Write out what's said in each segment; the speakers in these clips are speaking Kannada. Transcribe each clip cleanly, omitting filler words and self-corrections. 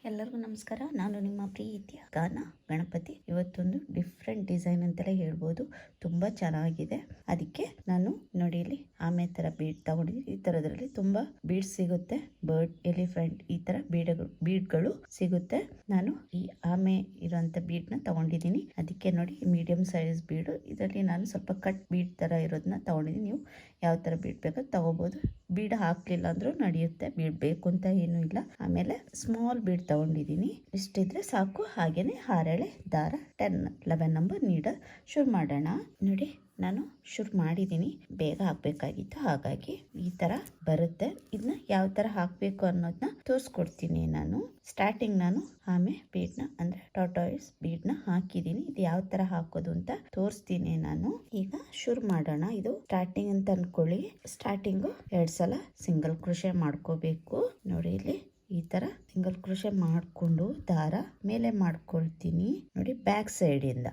ಎಲ್ಲರಿಗೂ ನಮಸ್ಕಾರ. ನಾನು ನಿಮ್ಮ ಪ್ರೀತಿಯ ಗಾನ ಗಣಪತಿ. ಇವತ್ತೊಂದು ಡಿಫ್ರೆಂಟ್ ಡಿಸೈನ್ ಅಂತಲೇ ಹೇಳ್ಬೋದು. ತುಂಬ ಚೆನ್ನಾಗಿದೆ. ಅದಕ್ಕೆ ನಾನು ನೋಡಿ ಇಲ್ಲಿ ಆಮೆ ಥರ ಬೀಡ್ ತಗೊಂಡಿದ್ದೀನಿ. ಈ ಥರದ್ರಲ್ಲಿ ತುಂಬ ಬೀಡ್ಸ್ ಸಿಗುತ್ತೆ. ಬರ್ಡ್, ಎಲಿಫೆಂಟ್ ಈ ಥರ ಬೀಡ್ಗಳು ಸಿಗುತ್ತೆ. ನಾನು ಈ ಆಮೆ ಇರೋಂಥ ಬೀಡ್ನ ತಗೊಂಡಿದ್ದೀನಿ. ಅದಕ್ಕೆ ನೋಡಿ ಮೀಡಿಯಂ ಸೈಜ್ ಬೀಡು. ಇದರಲ್ಲಿ ನಾನು ಸ್ವಲ್ಪ ಕಟ್ ಬೀಡ್ ಥರ ಇರೋದನ್ನ ತಗೊಂಡಿದ್ದೀನಿ. ನೀವು ಯಾವ ಥರ ಬೀಡ್ ಬೇಕಾದ್ರೆ ತಗೋಬೋದು. ಬೀಡ್ ಹಾಕ್ಲಿಲ್ಲ ಅಂದ್ರೂ ನಡೆಯುತ್ತೆ. ಬೀಡ್ ಬೇಕು ಅಂತ ಏನೂ ಇಲ್ಲ. ಆಮೇಲೆ ಸ್ಮಾಲ್ ಬೀಡ್ ತಗೊಂಡಿದ್ದೀನಿ. ಇಷ್ಟಿದ್ರೆ ಸಾಕು. ಹಾಗೇನೆ ಹಾರೆಳೆ ದಾರ 11 ನಂಬರ್ ನೀಡಲ್ ಶುರು ಮಾಡೋಣ. ನೋಡಿ ನಾನು ಶುರು ಮಾಡಿದ್ದೀನಿ. ಬೇಗ ಹಾಕ್ಬೇಕಾಗಿತ್ತು, ಹಾಗಾಗಿ ಈ ತರ ಬರುತ್ತೆ. ಇದನ್ನ ಯಾವ ತರ ಹಾಕ್ಬೇಕು ಅನ್ನೋದನ್ನ ತೋರಿಸ್ಕೊಡ್ತೀನಿ. ನಾನು ಸ್ಟಾರ್ಟಿಂಗ್ ನಾನು ಆಮೆ ಬೀಡ್ನ ಅಂದ್ರೆ ಟಾಟಾಯ್ಸ್ ಬೀಡ್ನ ಹಾಕಿದ್ದೀನಿ. ಇದು ಯಾವ ತರ ಹಾಕೋದು ಅಂತ ತೋರಿಸ್ತೀನಿ ನಾನು. ಈಗ ಶುರು ಮಾಡೋಣ. ಇದು ಸ್ಟಾರ್ಟಿಂಗ್ ಅಂತ ಅನ್ಕೊಳ್ಳಿ. ಸ್ಟಾರ್ಟಿಂಗು 2 ಸಲ ಸಿಂಗಲ್ ಕ್ರೋಶೆ ಮಾಡ್ಕೋಬೇಕು. ನೋಡಿ ಇಲ್ಲಿ ಈ ತರ ಸಿಂಗಲ್ ಕ್ರೋಶೆ ಮಾಡ್ಕೊಂಡು ದಾರ ಮೇಲೆ ಮಾಡ್ಕೊಳ್ತೀನಿ. ನೋಡಿ ಬ್ಯಾಕ್ ಸೈಡ್ ಇಂದ,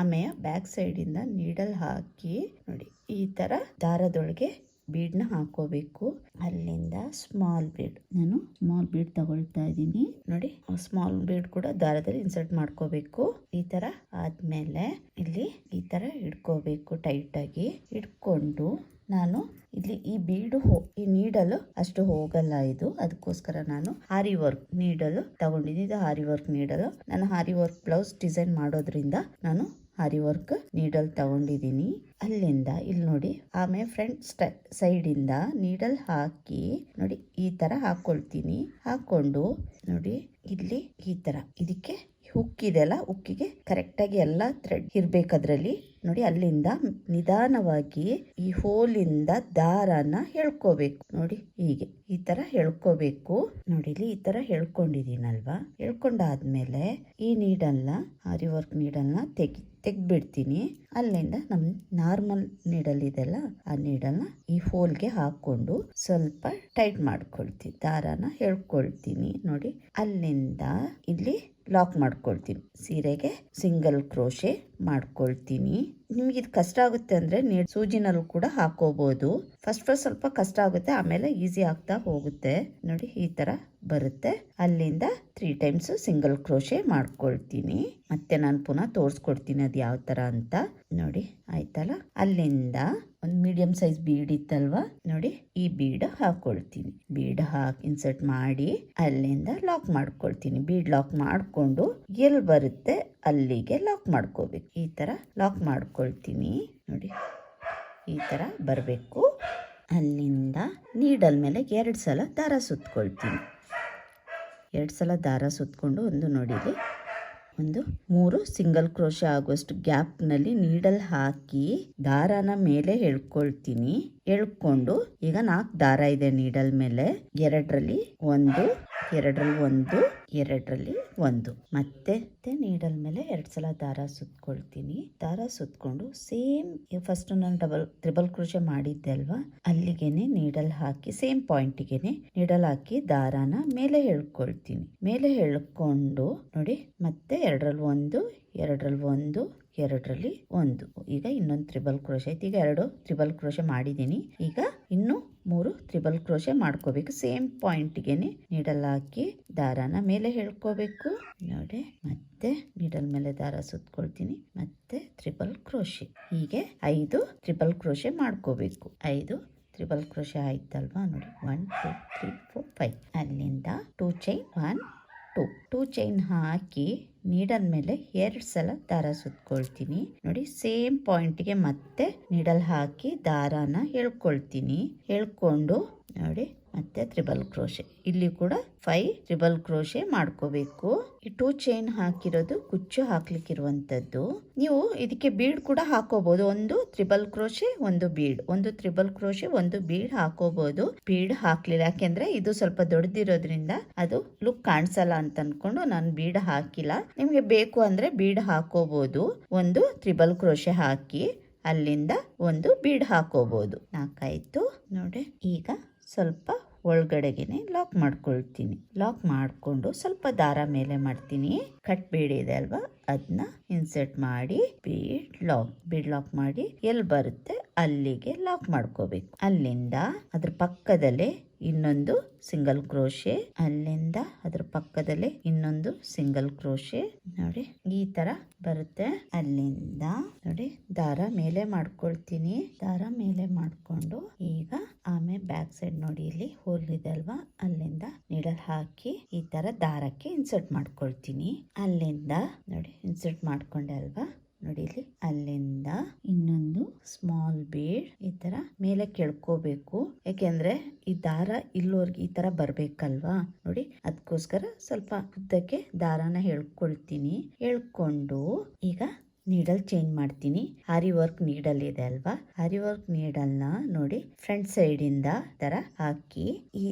ಆಮೆಯ ಬ್ಯಾಕ್ ಸೈಡ್ ಇಂದ ನೀಡಲ್ ಹಾಕಿ ನೋಡಿ ಈ ತರ ದಾರದೊಳಗೆ ಬೀಡ್ನ ಹಾಕೋಬೇಕು. ಅಲ್ಲಿಂದ ಸ್ಮಾಲ್ ಬೀಡ್, ನಾನು ಸ್ಮಾಲ್ ಬೀಡ್ ತಗೊಳ್ತಾ ಇದ್ದೀನಿ. ನೋಡಿ ಸ್ಮಾಲ್ ಬೀಡ್ ಕೂಡ ದಾರದಲ್ಲಿ ಇನ್ಸರ್ಟ್ ಮಾಡ್ಕೋಬೇಕು. ಈ ತರ ಆದ್ಮೇಲೆ ಇಲ್ಲಿ ಈ ತರ ಇಟ್ಕೋಬೇಕು. ಟೈಟ್ ಆಗಿ ಇಟ್ಕೊಂಡು ನಾನು ಇಲ್ಲಿ ಈ ಬೀಡು ಈ ನೀಡಲು ಅಷ್ಟು ಹೋಗಲ್ಲ ಇದು. ಅದಕ್ಕೋಸ್ಕರ ನಾನು ಹಾರಿ ವರ್ಕ್ ನೀಡಲು ತಗೊಂಡಿದ್ದೀನಿ. ಇದು ಹಾರಿ ವರ್ಕ್ ನೀಡಲು. ನಾನು ಹಾರಿ ವರ್ಕ್ ಬ್ಲೌಸ್ ಡಿಸೈನ್ ಮಾಡೋದ್ರಿಂದ ನಾನು ಹಾರಿ ವರ್ಕ್ ನೀಡಲ್ ತಗೊಂಡಿದ್ದೀನಿ. ಅಲ್ಲಿಂದ ಇಲ್ಲಿ ನೋಡಿ ಆಮೇಲೆ ಫ್ರಂಟ್ ಸೈಡ್ ಇಂದ ನೀಡಲ್ ಹಾಕಿ ನೋಡಿ ಈ ತರ ಹಾಕೊಳ್ತೀನಿ. ಹಾಕೊಂಡು ನೋಡಿ ಇಲ್ಲಿ ಈ ತರ ಇದಕ್ಕೆ ಹುಕ್ ಇದೆಲ್ಲ, ಹುಕ್ಕಿಗೆ ಕರೆಕ್ಟ್ ಆಗಿ ಎಲ್ಲ ಥ್ರೆಡ್ ಇರ್ಬೇಕದ್ರಲ್ಲಿ. ನೋಡಿ ಅಲ್ಲಿಂದ ನಿಧಾನವಾಗಿ ಈ ಹೋಲಿಂದ ದಾರನ ಎಳ್ಕೋಬೇಕು. ನೋಡಿ ಹೀಗೆ ಈ ತರ ಎಳ್ಕೋಬೇಕು. ನೋಡಿ ಇಲ್ಲಿ ಈ ತರ ಎಳ್ಕೊಂಡಿದ್ದೀನಲ್ವಾ. ಎಳ್ಕೊಂಡಾದ್ಮೇಲೆ ಈ ನೀಡಲ್ನ ಹಾರಿ ವರ್ಕ್ ನೀಡಲ್ನ ತೆಗ್ದ್ಬಿಡ್ತೀನಿ. ಅಲ್ಲಿಂದ ನಮ್ ನಾರ್ಮಲ್ ನೀಡಲ್ ಇದೆಲ್ಲ, ಆ ನೀಡಲ್ನ ಈ ಹೋಲ್ಗೆ ಹಾಕೊಂಡು ಸ್ವಲ್ಪ ಟೈಟ್ ಮಾಡ್ಕೊಳ್ತೀನಿ. ದಾರನ ಎಳ್ಕೊಳ್ತೀನಿ. ನೋಡಿ ಅಲ್ಲಿಂದ ಇಲ್ಲಿ ಲಾಕ್ ಮಾಡ್ಕೊಳ್ತೀನಿ. ಸೀರೆಗೆ ಸಿಂಗಲ್ ಕ್ರೋಶೆ ಮಾಡ್ಕೊಳ್ತೀನಿ. ನಿಮ್ಗೆ ಇದು ಕಷ್ಟ ಆಗುತ್ತೆ ಅಂದ್ರೆ ಸೂಜಿನಲ್ಲೂ ಕೂಡ ಹಾಕೋಬಹುದು. ಫಸ್ಟ್ ಸ್ವಲ್ಪ ಕಷ್ಟ ಆಗುತ್ತೆ, ಆಮೇಲೆ ಈಸಿ ಆಗ್ತಾ ಹೋಗುತ್ತೆ. ನೋಡಿ ಈ ತರ ಬರುತ್ತೆ. ಅಲ್ಲಿಂದ 3 ಟೈಮ್ಸ್ ಸಿಂಗಲ್ ಕ್ರೋಶೆ ಮಾಡ್ಕೊಳ್ತೀನಿ. ಮತ್ತೆ ನಾನು ಪುನಃ ತೋರಿಸ್ಕೊಡ್ತೀನಿ ಅದು ಯಾವ ತರ ಅಂತ. ನೋಡಿ ಆಯ್ತಲ್ಲ. ಅಲ್ಲಿಂದ ಒಂದು ಮೀಡಿಯಂ ಸೈಜ್ ಬೀಡ್ ಇತ್ತಲ್ವಾ, ನೋಡಿ ಈ ಬೀಡ್ ಹಾಕೊಳ್ತೀನಿ. ಬೀಡ್ ಹಾಕಿ ಇನ್ಸರ್ಟ್ ಮಾಡಿ ಅಲ್ಲಿಂದ ಲಾಕ್ ಮಾಡ್ಕೊಳ್ತೀನಿ. ಬೀಡ್ ಲಾಕ್ ಮಾಡ್ಕೊಂಡು ಎಲ್ಲಿ ಬರುತ್ತೆ ಅಲ್ಲಿಗೆ ಲಾಕ್ ಮಾಡ್ಕೋಬೇಕು. ಈ ತರ ಲಾಕ್ ಮಾಡ್ಕೊಳ್ತೀನಿ. ನೋಡಿ ಈ ತರ ಬರಬೇಕು. ಅಲ್ಲಿಂದ ನೀಡಲ್ ಮೇಲೆ 2 ಸಲ ದಾರ ಸುತ್ಕೊಳ್ತೀನಿ. 2 ಸಲ ದಾರ ಸುತ್ಕೊಂಡು ನೋಡಿ ಒಂದು 3 ಸಿಂಗಲ್ ಕ್ರೋಶೆ ಆಗುವಷ್ಟು ಗ್ಯಾಪ್ನಲ್ಲಿ ನೀಡಲ್ ಹಾಕಿ ದಾರನ ಮೇಲೆ ಎಳ್ಕೊಳ್ತೀನಿ. ಎಳ್ಕೊಂಡು ಈಗ 4 ದಾರ ಇದೆ ನೀಡಲ್ ಮೇಲೆ. 2ರಲ್ಲಿ 1, 2ರಲ್ಲಿ 1, 2ರಲ್ಲಿ 1. ಮತ್ತೆ ನೀಡಲ್ ಮೇಲೆ 2 ಸಲ ದಾರ ಸುತ್ಕೊಳ್ತೀನಿ. ದಾರ ಸುತ್ಕೊಂಡು ಸೇಮ್ ಫಸ್ಟ್ ನಾನು ತ್ರಿಬಲ್ ಕ್ರೋಶೆ ಮಾಡಿದ್ದೆ ಅಲ್ವಾ, ಅಲ್ಲಿಗೆನೆ ನೀಡಲ್ ಹಾಕಿ ಸೇಮ್ ಪಾಯಿಂಟಿಗೆನೆ ನೀಡಲ್ ಹಾಕಿ ದಾರನ ಮೇಲೆ ಎಳ್ಕೊಳ್ತೀನಿ. ಮೇಲೆ ಎಳ್ಕೊಂಡು ನೋಡಿ ಮತ್ತೆ 2ರಲ್ಲಿ 1, 2ರಲ್ಲಿ 1, 2ರಲ್ಲಿ 1. ಈಗ ಇನ್ನೊಂದು ತ್ರಿಬಲ್ ಕ್ರೋಶೆ ಐತಿ. ಈಗ 2 ತ್ರಿಬಲ್ ಕ್ರೋಶೆ ಮಾಡಿದ್ದೀನಿ. ಈಗ ಇನ್ನು 3 ತ್ರಿಬಲ್ ಕ್ರೋಶೆ ಮಾಡ್ಕೋಬೇಕು. ಸೇಮ್ ಪಾಯಿಂಟ್ಗೆನೆ ನೀಡಲ್ ಹಾಕಿ ದಾರನ ಮೇಲೆ ಎಳ್ಕೋಬೇಕು. ನೋಡಿ ಮತ್ತೆ ನೀಡಲ್ ಮೇಲೆ ದಾರ ಸುತ್ಕೊಳ್ತೀನಿ. ಮತ್ತೆ ತ್ರಿಬಲ್ ಕ್ರೋಶೆ. ಹೀಗೆ 5 ತ್ರಿಬಲ್ ಕ್ರೋಶೆ ಮಾಡ್ಕೋಬೇಕು. 5 ತ್ರಿಬಲ್ ಕ್ರೋಶೆ ಆಯ್ತಲ್ವಾ. ನೋಡಿ 1 2 3 4 5. ಅಲ್ಲಿಂದ 2 ಚೈನ್ 1 2 ಚೈನ್ ಹಾಕಿ ನೀಡಲ್ ಮೇಲೆ 2 ಸಲ ದಾರ ಸುತ್ಕೊಳ್ತೀನಿ. ನೋಡಿ ಸೇಮ್ ಪಾಯಿಂಟ್ಗೆ ಮತ್ತೆ ನೀಡಲ್ ಹಾಕಿ ದಾರಾನ ಎಳ್ಕೊಳ್ತೀನಿ. ಎಳ್ಕೊಂಡು ನೋಡಿ ಮತ್ತೆ ತ್ರಿಬಲ್ ಕ್ರೋಶೆ. ಇಲ್ಲಿ ಕೂಡ 5 ತ್ರಿಬಲ್ ಕ್ರೋಶೆ ಮಾಡ್ಕೋಬೇಕು. ಈ 2 ಚೈನ್ ಹಾಕಿರೋದು ಕುಚ್ಚು ಹಾಕ್ಲಿಕ್ಕಿರುವಂತದ್ದು. ನೀವು ಇದಕ್ಕೆ ಬೀಡ್ ಕೂಡ ಹಾಕೋಬಹುದು. 1 triple crochet 1 bead, 1 triple crochet 1 bead ಹಾಕೋಬಹುದು. ಬೀಡ್ ಹಾಕ್ಲಿಲ್ಲ, ಯಾಕೆಂದ್ರೆ ಇದು ಸ್ವಲ್ಪ ದೊಡ್ಡದಿರೋದ್ರಿಂದ ಅದು ಲುಕ್ ಕಾಣಿಸಲ್ಲ ಅಂತ ಅನ್ಕೊಂಡು ನಾನು ಬೀಡ್ ಹಾಕಿಲ್ಲ. ನಿಮ್ಗೆ ಬೇಕು ಅಂದ್ರೆ ಬೀಡ್ ಹಾಕೋಬಹುದು. 1 ತ್ರಿಬಲ್ ಕ್ರೋಶೆ ಹಾಕಿ ಅಲ್ಲಿಂದ 1 ಬೀಡ್ ಹಾಕೋಬಹುದು. 4 ಆಯ್ತು. ನೋಡಿ ಈಗ ಸ್ವಲ್ಪ ಒಳಗಡೆಗೆನೆ ಲಾಕ್ ಮಾಡ್ಕೊಳ್ತೀನಿ. ಲಾಕ್ ಮಾಡ್ಕೊಂಡು ಸ್ವಲ್ಪ ದಾರ ಮೇಲೆ ಮಾಡ್ತೀನಿ. ಕಟ್ ಬೀಡ್ ಇದೆ ಅಲ್ವಾ, ಅದನ್ನ ಇನ್ಸರ್ಟ್ ಮಾಡಿ ಬೀಡ್ ಲಾಕ್ ಮಾಡಿ ಎಲ್ಲಿ ಬರುತ್ತೆ ಅಲ್ಲಿಗೆ ಲಾಕ್ ಮಾಡ್ಕೋಬೇಕು. ಅಲ್ಲಿಂದ ಅದ್ರ ಪಕ್ಕದಲ್ಲೇ ಇನ್ನೊಂದು ಸಿಂಗಲ್ ಕ್ರೋಶೆ, ಅಲ್ಲಿಂದ ಅದ್ರ ಪಕ್ಕದಲ್ಲೇ ಇನ್ನೊಂದು ಸಿಂಗಲ್ ಕ್ರೋಶೆ. ನೋಡಿ ಈ ತರ ಬರುತ್ತೆ. ಅಲ್ಲಿಂದ ನೋಡಿ ದಾರ ಮೇಲೆ ಮಾಡ್ಕೊಳ್ತೀನಿ. ದಾರ ಮೇಲೆ ಮಾಡ್ಕೊಂಡು ಈಗ ಆಮೇಲೆ ಬ್ಯಾಕ್ ಸೈಡ್ ನೋಡಿ ಇಲ್ಲಿ ಹೋಲ್ ಇದೆ ಅಲ್ವಾ, ಅಲ್ಲಿಂದ ನೀಡಲ್ ಹಾಕಿ ಈ ತರ ದಾರಕ್ಕೆ ಇನ್ಸರ್ಟ್ ಮಾಡ್ಕೊಳ್ತೀನಿ. ಅಲ್ಲಿಂದ ನೋಡಿ ಇನ್ಸರ್ಟ್ ಮಾಡ್ಕೊಂಡೆ ಅಲ್ವಾ, ನೋಡಿ ಇಲ್ಲಿ ಅಲ್ಲಿಂದ ಇನ್ನೊಂದು ಸ್ಮಾಲ್ ಬೀಡ್ ಈ ತರ ಮೇಲೆ ಕೆಳ್ಕೋಬೇಕು. ಯಾಕೆಂದ್ರೆ ಈ ದಾರ ಇಲ್ಲೋರ್ಗೆ ಈ ತರ ಬರ್ಬೇಕಲ್ವಾ, ನೋಡಿ ಅದಕ್ಕೋಸ್ಕರ ಸ್ವಲ್ಪ ಉದ್ದಕ್ಕೆ ದಾರಾನ ಎಳ್ಕೊಳ್ತೀನಿ. ಎಳ್ಕೊಂಡು ಈಗ ನೀಡಲ್ ಚೇಂಜ್ ಮಾಡ್ತೀನಿ. ಆರಿ ವರ್ಕ್ ನೀಡಲ್ ಇದೆ ಅಲ್ವಾ, ಆರಿ ವರ್ಕ್ ನೀಡಲ್ ನ ನೋಡಿ ಫ್ರಂಟ್ ಸೈಡ್ ಇಂದ ತರ ಹಾಕಿ ಈ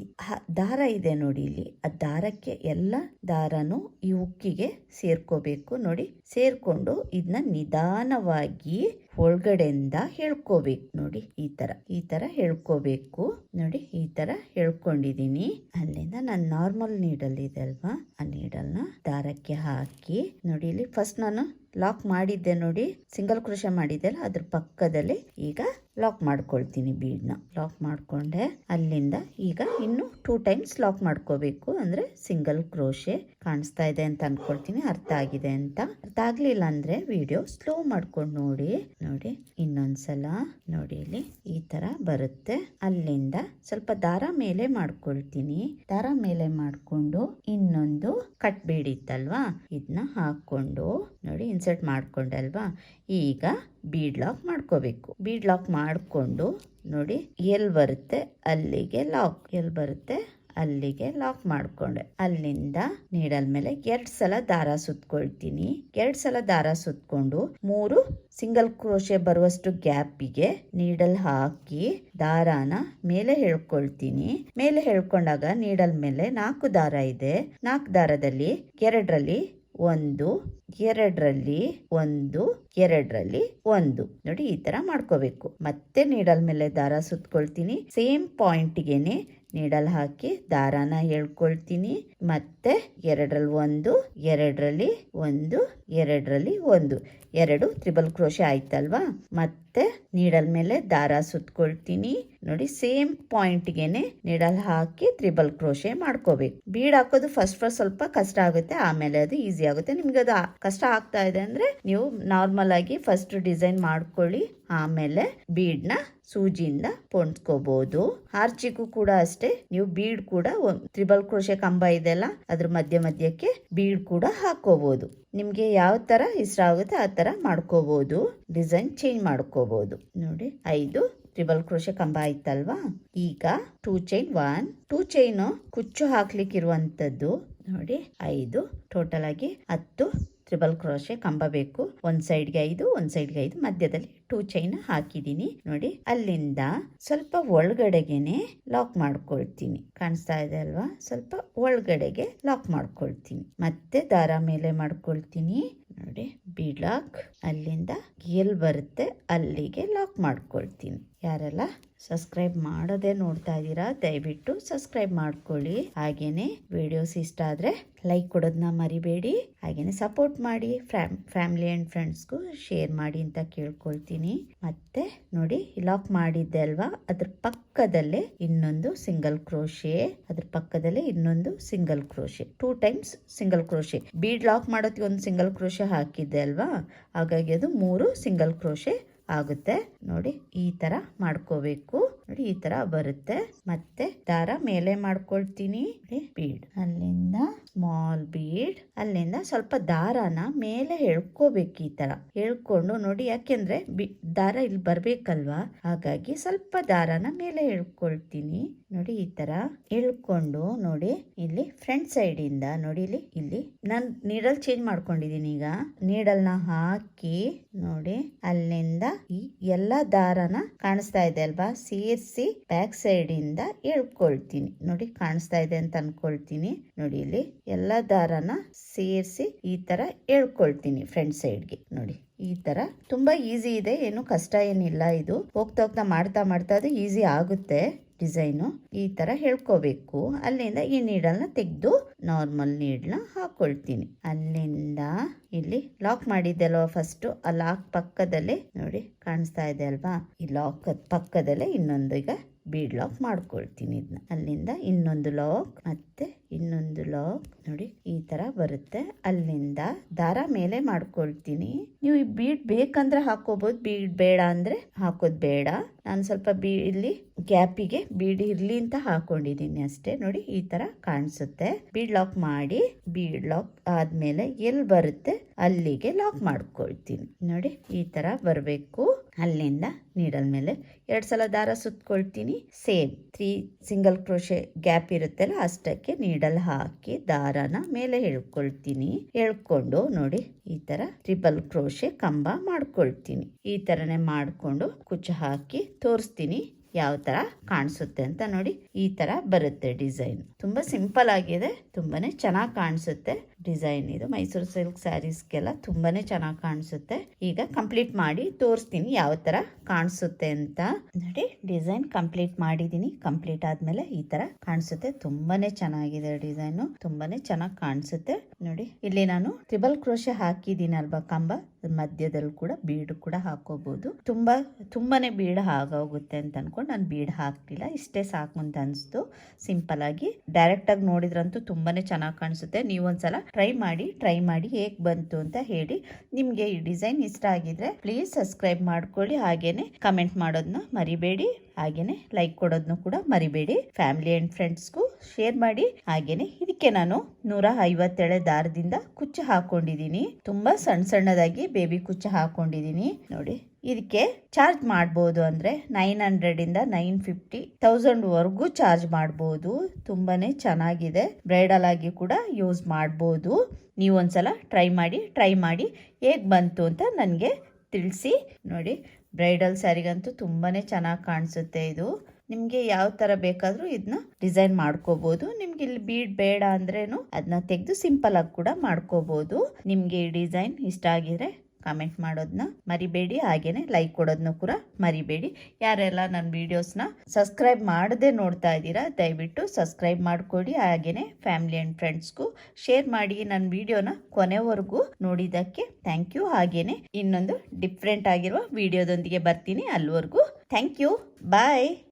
ದಾರ ಇದೆ ನೋಡಿ ಇಲ್ಲಿ, ಆ ದಾರಕ್ಕೆ ಎಲ್ಲ ದಾರನು ಈ ಉಕ್ಕಿಗೆ ಸೇರ್ಕೋಬೇಕು. ನೋಡಿ ಸೇರ್ಕೊಂಡು ಇದನ್ನ ನಿಧಾನವಾಗಿ ಒಳಗಡೆಯಿಂದ ಹೇಳ್ಕೋಬೇಕು. ನೋಡಿ ಈ ತರ ಹೇಳ್ಕೋಬೇಕು. ನೋಡಿ ಈ ತರ ಹೇಳ್ಕೊಂಡಿದೀನಿ. ಅಲ್ಲಿಂದ ನಾನು ನಾರ್ಮಲ್ ನೀಡಲ್ ಇದೆ ಅಲ್ವಾ, ಆ ನೀಡಲ್ ನ ದಾರಕ್ಕೆ ಹಾಕಿ ನೋಡಿ ಇಲ್ಲಿ ಫಸ್ಟ್ ನಾನು ಲಾಕ್ ಮಾಡಿದ್ದೆ ನೋಡಿ, ಸಿಂಗಲ್ ಕ್ರೋಶೆ ಮಾಡಿದ್ದೆ ಅಲ್ಲ, ಅದ್ರ ಪಕ್ಕದಲ್ಲಿ ಈಗ ಲಾಕ್ ಮಾಡ್ಕೊಳ್ತೀನಿ. ಬೀಡ್ನ ಲಾಕ್ ಮಾಡ್ಕೊಂಡೆ. ಅಲ್ಲಿಂದ ಈಗ ಇನ್ನು 2 ಟೈಮ್ಸ್ ಲಾಕ್ ಮಾಡ್ಕೋಬೇಕು. ಅಂದ್ರೆ ಸಿಂಗಲ್ ಕ್ರೋಶೆ ಕಾಣಿಸ್ತಾ ಇದೆ ಅಂತ ಅನ್ಕೊಳ್ತೀನಿ, ಅರ್ಥ ಆಗಿದೆ ಅಂತ. ಅರ್ಥ ಆಗ್ಲಿಲ್ಲ ಅಂದ್ರೆ ವಿಡಿಯೋ ಸ್ಲೋ ಮಾಡ್ಕೊಂಡು ನೋಡಿ. ನೋಡಿ ಇನ್ನೊಂದ್ಸಲ ನೋಡಿ ಇಲ್ಲಿ ಈ ತರ ಬರುತ್ತೆ. ಅಲ್ಲಿಂದ ಸ್ವಲ್ಪ ದಾರ ಮೇಲೆ ಮಾಡ್ಕೊಳ್ತೀನಿ. ದಾರ ಮೇಲೆ ಮಾಡ್ಕೊಂಡು ಇನ್ನೊಂದು ಕಟ್ ಬೀಡ್ ಇತ್ತಲ್ವಾ, ಇದನ್ನ ಹಾಕೊಂಡು ನೋಡಿ ಇನ್ಸರ್ಟ್ ಮಾಡ್ಕೊಂಡಲ್ವಾ, ಈಗ ಬೀಡ್ ಲಾಕ್ ಮಾಡ್ಕೋಬೇಕು. ಬೀಡ್ ಲಾಕ್ ಮಾಡ್ಕೊಂಡು ನೋಡಿ ಎಲ್ ಬರುತ್ತೆ ಅಲ್ಲಿಗೆ ಲಾಕ್, ಎಲ್ ಬರುತ್ತೆ ಅಲ್ಲಿಗೆ ಲಾಕ್ ಮಾಡ್ಕೊಂಡೆ. ಅಲ್ಲಿಂದ ನೀಡಲ್ ಮೇಲೆ 2 ಸಲ ದಾರ ಸುತ್ಕೊಳ್ತೀನಿ. 2 ಸಲ ದಾರ ಸುತ್ಕೊಂಡು 3 ಸಿಂಗಲ್ ಕ್ರೋಶೆ ಬರುವಷ್ಟು ಗ್ಯಾಪಿಗೆ ನೀಡಲ್ ಹಾಕಿ ದಾರಾನ ಮೇಲೆ ಹೇಳ್ಕೊಳ್ತೀನಿ. ಮೇಲೆ ಹೇಳ್ಕೊಂಡಾಗ ನೀಡಲ್ ಮೇಲೆ 4 ದಾರ ಇದೆ. 4 ದಾರದಲ್ಲಿ 2ರಲ್ಲಿ 1, 2ರಲ್ಲಿ 1, 2ರಲ್ಲಿ 1 ನೋಡಿ ಈ ತರ ಮಾಡ್ಕೋಬೇಕು. ಮತ್ತೆ ನೀಡಲ್ ಮೇಲೆ ದಾರ ಸುತ್ಕೊಳ್ತೀನಿ. ಸೇಮ್ ಪಾಯಿಂಟ್ಗೆನೆ ನೀಡಲ್ ಹಾಕಿ ದಾರಾನ ಹೇಳ್ಕೊಳ್ತೀನಿ. ಮತ್ತೆ 2ರಲ್ಲಿ 1, 2ರಲ್ಲಿ 1, 2ರಲ್ಲಿ 1 2 ಟ್ರಿಬಲ್ ಕ್ರೋಶೆ ಆಯ್ತಲ್ವಾ. ಮತ್ತೆ ನೀಡಲ್ ಮೇಲೆ ದಾರ ಸುತ್ಕೊಳ್ತೀನಿ. ನೋಡಿ ಸೇಮ್ ಪಾಯಿಂಟ್ಗೆನೆ ನೀಡಲ್ ಹಾಕಿ ಟ್ರಿಬಲ್ ಕ್ರೋಶೆ ಮಾಡ್ಕೋಬೇಕು. ಬೀಡ್ ಹಾಕೋದು ಫಸ್ಟ್ ಸ್ವಲ್ಪ ಕಷ್ಟ ಆಗುತ್ತೆ, ಆಮೇಲೆ ಅದು ಈಸಿ ಆಗುತ್ತೆ. ನಿಮ್ಗೆ ಅದು ಕಷ್ಟ ಆಗ್ತಾ ಇದೆ ಅಂದ್ರೆ ನೀವು ನಾರ್ಮಲ್ ಆಗಿ ಫಸ್ಟ್ ಡಿಸೈನ್ ಮಾಡ್ಕೊಳ್ಳಿ, ಆಮೇಲೆ ಬೀಡ್ನ ಸೂಜಿಯಿಂದ ಪೊಣ್ಸ್ಕೋಬಹುದು. ಆರ್ಚಿಗೂ ಕೂಡ ಅಷ್ಟೇ, ನೀವು ಬೀಡ್ ಕೂಡ ಟ್ರಿಬಲ್ ಕ್ರೋಶೆ ಕಂಬ ಇದೆಲ್ಲ ಅದ್ರ ಮಧ್ಯಕ್ಕೆ ಬೀಡ್ ಕೂಡ ಹಾಕೋಬಹುದು. ನಿಮ್ಗೆ ಯಾವ ತರ ಇಷ್ಟ ಆಗುತ್ತೆ ಆ ತರ ಮಾಡ್ಕೋಬಹುದು, ಡಿಸೈನ್ ಚೇಂಜ್ ಮಾಡ್ಕೋಬಹುದು. ನೋಡಿ 5 ಟ್ರಿಬಲ್ ಕ್ರೋಶೆ ಕಂಬ ಆಯ್ತಲ್ವಾ. ಈಗ 2 ಚೈನ್ 2 ಚೈನ್ ಕುಚ್ಚು ಹಾಕ್ಲಿಕ್ಕಿರುವಂತದ್ದು ನೋಡಿ 5 ಟೋಟಲ್ ಆಗಿ 10 ಟ್ರಿಬಲ್ ಕ್ರೋಶೆ ಕಂಬ ಬೇಕು. ಒಂದ್ ಸೈಡ್ಗೆ 5, ಒಂದ್ ಸೈಡ್ಗೆ 5, ಮಧ್ಯದಲ್ಲಿ 2 ಚೈನ್ ಹಾಕಿದೀನಿ. ನೋಡಿ ಅಲ್ಲಿಂದ ಸ್ವಲ್ಪ ಒಳಗಡೆಗೆನೆ ಲಾಕ್ ಮಾಡ್ಕೊಳ್ತೀನಿ. ಕಾಣಿಸ್ತಾ ಇದೆ ಅಲ್ವಾ, ಸ್ವಲ್ಪ ಒಳಗಡೆಗೆ ಲಾಕ್ ಮಾಡ್ಕೊಳ್ತೀನಿ. ಮತ್ತೆ ದಾರ ಮೇಲೆ ಮಾಡ್ಕೊಳ್ತೀನಿ. ನೋಡಿ ಬೀಡ್ ಲಾಕ್, ಅಲ್ಲಿಂದ ಎಲ್ ಬರುತ್ತೆ ಅಲ್ಲಿಗೆ ಲಾಕ್ ಮಾಡ್ಕೊಳ್ತೀನಿ. ಯಾರೆಲ್ಲ ಸಬ್ಸ್ಕ್ರೈಬ್ ಮಾಡದೆ ನೋಡ್ತಾ ಇದ್ದೀರಾ ದಯವಿಟ್ಟು ಸಬ್ಸ್ಕ್ರೈಬ್ ಮಾಡ್ಕೊಳ್ಳಿ. ಹಾಗೇನೆ ವಿಡಿಯೋಸ್ ಇಷ್ಟ ಆದ್ರೆ ಲೈಕ್ ಕೊಡೋದನ್ನ ಮರಿಬೇಡಿ. ಹಾಗೇನೆ ಸಪೋರ್ಟ್ ಮಾಡಿ, ಫ್ಯಾಮಿಲಿ ಅಂಡ್ ಫ್ರೆಂಡ್ಸ್ಗೂ ಶೇರ್ ಮಾಡಿ ಅಂತ ಕೇಳ್ಕೊಳ್ತೀನಿ. ಮತ್ತೆ ನೋಡಿ ಲಾಕ್ ಮಾಡಿದ್ದೆ ಅಲ್ವಾ, ಅದ್ರ ಪಕ್ಕದಲ್ಲೇ ಇನ್ನೊಂದು ಸಿಂಗಲ್ ಕ್ರೋಶೆ, ಅದ್ರ ಪಕ್ಕದಲ್ಲೇ ಇನ್ನೊಂದು single crochet, 2 times single crochet. Bead lock ಮಾಡೋದಕ್ಕೆ ಒಂದು ಸಿಂಗಲ್ ಕ್ರೋಶೆ ಹಾಕಿದ್ದೆ ಅಲ್ವಾ, ಹಾಗಾಗಿ ಅದು 3 ಸಿಂಗಲ್ ಕ್ರೋಶೆ ಆಗುತ್ತೆ. ನೋಡಿ ಈ ತರ ಮಾಡ್ಕೋಬೇಕು. ನೋಡಿ ಈ ತರ ಬರುತ್ತೆ. ಮತ್ತೆ ದಾರ ಮೇಲೆ ಮಾಡ್ಕೊಳ್ತೀನಿ. ಬೀಡ್, ಅಲ್ಲಿಂದ ಸ್ಮಾಲ್ ಬೀಡ್, ಅಲ್ಲಿಂದ ಸ್ವಲ್ಪ ದಾರಾನ ಮೇಲೆ ಎಳ್ಕೋಬೇಕು. ಈ ತರ ಎಳ್ಕೊಂಡು ನೋಡಿ, ಯಾಕೆಂದ್ರೆ ದಾರ ಇಲ್ಲಿ ಬರ್ಬೇಕಲ್ವಾ, ಹಾಗಾಗಿ ಸ್ವಲ್ಪ ದಾರಾನ ಮೇಲೆ ಎಳ್ಕೊಳ್ತೀನಿ. ನೋಡಿ ಈ ತರ ಎಳ್ಕೊಂಡು ನೋಡಿ ಇಲ್ಲಿ ಫ್ರಂಟ್ ಸೈಡ್ ಇಂದ ನೋಡಿ ಇಲ್ಲಿ ನಾನು ನೀಡಲ್ ಚೇಂಜ್ ಮಾಡ್ಕೊಂಡಿದೀನಿ. ಈಗ ನೀಡಲ್ನ ಹಾಕಿ ನೋಡಿ ಅಲ್ಲಿಂದ ಈ ಎಲ್ಲಾ ದಾರನ ಕಾಣಿಸ್ತಾ ಇದೆ ಅಲ್ವಾ, ಸೇರಿಸಿ ಬ್ಯಾಕ್ ಸೈಡ್ ಇಂದ ಎಳ್ಕೊಳ್ತೀನಿ. ನೋಡಿ ಕಾಣಿಸ್ತಾ ಇದೆ ಅಂತ ಅನ್ಕೊಳ್ತೀನಿ. ನೋಡಿ ಇಲ್ಲಿ ಎಲ್ಲಾ ದಾರನ ಸೇರಿಸಿ ಈ ತರ ಎಳ್ಕೊಳ್ತೀನಿ ಫ್ರಂಟ್ ಸೈಡ್ಗೆ. ನೋಡಿ ಈ ತರ ತುಂಬಾ ಈಸಿ ಇದೆ, ಏನು ಕಷ್ಟ ಏನಿಲ್ಲ. ಇದು ಹೋಗ್ತಾ ಮಾಡ್ತಾ ಅದು ಈಸಿ ಆಗುತ್ತೆ. ಡಿಸೈನು ಈ ತರ ಹೇಳ್ಕೋಬೇಕು. ಅಲ್ಲಿಂದ ಈ ನೀಡಲ್ನ ತೆಗೆದು ನಾರ್ಮಲ್ ನೀಡ್ನ ಹಾಕೊಳ್ತೀನಿ. ಅಲ್ಲಿಂದ ಇಲ್ಲಿ ಲಾಕ್ ಮಾಡಿದ್ದೆ ಅಲ್ವಾ ಫಸ್ಟ್, ಆ ಲಾಕ್ ಪಕ್ಕದಲ್ಲೇ ನೋಡಿ ಕಾಣಿಸ್ತಾ ಇದೆ ಅಲ್ವಾ, ಈ ಲಾಕ್ ಪಕ್ಕದಲ್ಲೇ ಇನ್ನೊಂದು ಈಗ ಬೀಡ್ ಲಾಕ್ ಮಾಡ್ಕೊಳ್ತೀನಿ. ಇದನ್ನ ಅಲ್ಲಿಂದ ಇನ್ನೊಂದು ಲಾಕ್ ಮತ್ತೆ ಇನ್ನೊಂದು ಲಾಕ್ ನೋಡಿ ಈ ತರ ಬರುತ್ತೆ. ಅಲ್ಲಿಂದ ದಾರ ಮೇಲೆ ಮಾಡ್ಕೊಳ್ತೀನಿ. ನೀವು ಈ ಬೀಡ್ ಬೇಕಂದ್ರೆ ಹಾಕೋಬಹುದು, ಬೀಡ್ ಬೇಡ ಅಂದ್ರೆ ಹಾಕೋದ್ ಬೇಡ. ನಾನು ಸ್ವಲ್ಪ ಇಲ್ಲಿ ಗ್ಯಾಪಿಗೆ ಬೀಡ್ ಇರ್ಲಿ ಅಂತ ಹಾಕೊಂಡಿದೀನಿ ಅಷ್ಟೇ. ನೋಡಿ ಈ ತರ ಕಾಣಿಸುತ್ತೆ. ಬೀಡ್ ಲಾಕ್ ಮಾಡಿ, ಬೀಡ್ ಲಾಕ್ ಆದ್ಮೇಲೆ ಎಲ್ಲಿ ಬರುತ್ತೆ ಅಲ್ಲಿಗೆ ಲಾಕ್ ಮಾಡ್ಕೊಳ್ತೀನಿ. ನೋಡಿ ಈ ತರ ಬರಬೇಕು. ಅಲ್ಲಿಂದ ನೀಡಲ್ ಮೇಲೆ 2 ಸಲ ದಾರ ಸುತ್ಕೊಳ್ತೀನಿ. ಸೇಮ್ 3 ಸಿಂಗಲ್ ಕ್ರೋಶೆ ಗ್ಯಾಪ್ ಇರುತ್ತಲ್ಲ ಅಷ್ಟಕ್ಕೆ ನೀಡಲ್ ಹಾಕಿ ದಾರನ ಮೇಲೆ ಎಳ್ಕೊಳ್ತೀನಿ. ಎಳ್ಕೊಂಡು ನೋಡಿ ಈ ತರ ಟ್ರಿಪಲ್ ಕ್ರೋಶೆ ಕಂಬ ಮಾಡ್ಕೊಳ್ತೀನಿ. ಈ ತರನೇ ಮಾಡ್ಕೊಂಡು ಕುಚ್ಚು ಹಾಕಿ ತೋರಿಸ್ತೀನಿ ಯಾವ ತರ ಕಾಣಿಸುತ್ತೆ ಅಂತ. ನೋಡಿ ಈ ತರ ಬರುತ್ತೆ ಡಿಸೈನ್. ತುಂಬಾ ಸಿಂಪಲ್ ಆಗಿದೆ, ತುಂಬಾನೇ ಚೆನ್ನಾಗಿ ಕಾಣಿಸುತ್ತೆ ಡಿಸೈನ್. ಇದು ಮೈಸೂರು ಸಿಲ್ಕ್ ಸ್ಯಾರೀಸ್ಗೆಲ್ಲ ತುಂಬಾನೇ ಚೆನ್ನಾಗಿ ಕಾಣಿಸುತ್ತೆ. ಈಗ ಕಂಪ್ಲೀಟ್ ಮಾಡಿ ತೋರಿಸ್ತೀನಿ ಯಾವ ತರ ಕಾಣಿಸುತ್ತೆ ಅಂತ. ನೋಡಿ ಡಿಸೈನ್ ಕಂಪ್ಲೀಟ್ ಮಾಡಿದೀನಿ. ಕಂಪ್ಲೀಟ್ ಆದ್ಮೇಲೆ ಈ ತರ ಕಾಣಿಸುತ್ತೆ. ತುಂಬಾನೇ ಚೆನ್ನಾಗಿದೆ ಡಿಸೈನ್, ತುಂಬಾನೇ ಚೆನ್ನಾಗಿ ಕಾಣಿಸುತ್ತೆ. ನೋಡಿ ಇಲ್ಲಿ ನಾನು ಟ್ರಿಬಲ್ ಕ್ರೋಶೆ ಹಾಕಿದೀನಿ ಅಲ್ವಾ ಕಂಬ, ಮಧ್ಯದಲ್ಲಿ ಕೂಡ ಬೀಡ್ ಕೂಡ ಹಾಕೋಬಹುದು. ತುಂಬಾನೇ ಬೀಡ್ ಆಗೋಗುತ್ತೆ ಅಂತ ಅನ್ಕೊಂಡು ನಾನು ಬೀಡ್ ಹಾಕ್ತಿಲ್ಲ, ಇಷ್ಟೇ ಸಾಕು ಅಂತ ಅನ್ಸ್ತು. ಸಿಂಪಲ್ ಆಗಿ ಡೈರೆಕ್ಟ್ ಆಗಿ ನೋಡಿದ್ರಂತೂ ತುಂಬಾನೇ ಚೆನ್ನಾಗಿ ಕಾಣಿಸುತ್ತೆ. ನೀವೊಂದ್ಸಲ ಟ್ರೈ ಮಾಡಿ ಹೇಗ್ ಬಂತು ಅಂತ ಹೇಳಿ. ನಿಮ್ಗೆ ಈ ಡಿಸೈನ್ ಇಷ್ಟ ಆಗಿದ್ರೆ ಪ್ಲೀಸ್ ಸಬ್ಸ್ಕ್ರೈಬ್ ಮಾಡ್ಕೊಳ್ಳಿ. ಹಾಗೇನೆ ಕಮೆಂಟ್ ಮಾಡೋದನ್ನ ಮರಿಬೇಡಿ. ಹಾಗೇನೆ ಲೈಕ್ ಕೊಡೋದನ್ನು ಕೂಡ ಮರಿಬೇಡಿ. ಫ್ಯಾಮಿಲಿ ಅಂಡ್ ಫ್ರೆಂಡ್ಸ್ಗೂ ಶೇರ್ ಮಾಡಿ. ಹಾಗೇನೆ ಇದಕ್ಕೆ ನಾನು 157 ದಾರದಿಂದ ಕುಚ್ಚು ಹಾಕೊಂಡಿದೀನಿ. ತುಂಬಾ ಸಣ್ಣದಾಗಿ ಬೇಬಿ ಕುಚ್ಚು ಹಾಕೊಂಡಿದೀನಿ. ನೋಡಿ ಇದಕ್ಕೆ ಚಾರ್ಜ್ ಮಾಡಬಹುದು ಅಂದ್ರೆ 900 ಇಂದ 950 1000 ವರೆಗೂ ಚಾರ್ಜ್ ಮಾಡಬಹುದು. ತುಂಬಾನೇ ಚೆನ್ನಾಗಿದೆ. ಬ್ರೈಡಲ್ ಆಗಿ ಕೂಡ ಯೂಸ್ ಮಾಡಬಹುದು. ನೀವು ಒಂದ್ಸಲ ಟ್ರೈ ಮಾಡಿ ಹೇಗ್ ಬಂತು ಅಂತ ನನಗೆ ತಿಳಿಸಿ. ನೋಡಿ ಬ್ರೈಡಲ್ ಸ್ಯಾರಿಗಂತೂ ತುಂಬಾನೇ ಚೆನ್ನಾಗಿ ಕಾಣಿಸುತ್ತೆ ಇದು. ನಿಮ್ಗೆ ಯಾವ ತರ ಬೇಕಾದ್ರೂ ಇದನ್ನ ಡಿಸೈನ್ ಮಾಡ್ಕೋಬಹುದು. ನಿಮ್ಗೆ ಇಲ್ಲಿ ಬೀಡ್ ಬೇಡ ಅಂದ್ರೇನು ಅದನ್ನ ತೆಗೆದು ಸಿಂಪಲ್ ಆಗಿ ಕೂಡ ಮಾಡ್ಕೋಬಹುದು. ನಿಮ್ಗೆ ಈ ಡಿಸೈನ್ ಇಷ್ಟ ಆಗಿದ್ರೆ ಕಮೆಂಟ್ ಮಾಡೋದನ್ನ ಮರಿಬೇಡಿ. ಹಾಗೇನೆ ಲೈಕ್ ಕೊಡೋದನ್ನು ಕೂಡ ಮರಿಬೇಡಿ. ಯಾರೆಲ್ಲ ನನ್ನ ವಿಡಿಯೋಸ್ನ ಸಬ್ಸ್ಕ್ರೈಬ್ ಮಾಡದೆ ನೋಡ್ತಾ ಇದ್ದೀರಾ ದಯವಿಟ್ಟು ಸಬ್ಸ್ಕ್ರೈಬ್ ಮಾಡ್ಕೊಡಿ. ಹಾಗೇನೆ ಫ್ಯಾಮಿಲಿ ಅಂಡ್ ಫ್ರೆಂಡ್ಸ್ಗೂ ಶೇರ್ ಮಾಡಿ. ನನ್ನ ವಿಡಿಯೋನ ಕೊನೆವರೆಗೂ ನೋಡಿದ್ದಕ್ಕೆ ಥ್ಯಾಂಕ್ ಯು. ಹಾಗೇನೆ ಇನ್ನೊಂದು ಡಿಫ್ರೆಂಟ್ ಆಗಿರುವ ವಿಡಿಯೋದೊಂದಿಗೆ ಬರ್ತೀನಿ. ಅಲ್ಲಿವರೆಗೂ ಥ್ಯಾಂಕ್ ಯು. ಬಾಯ್.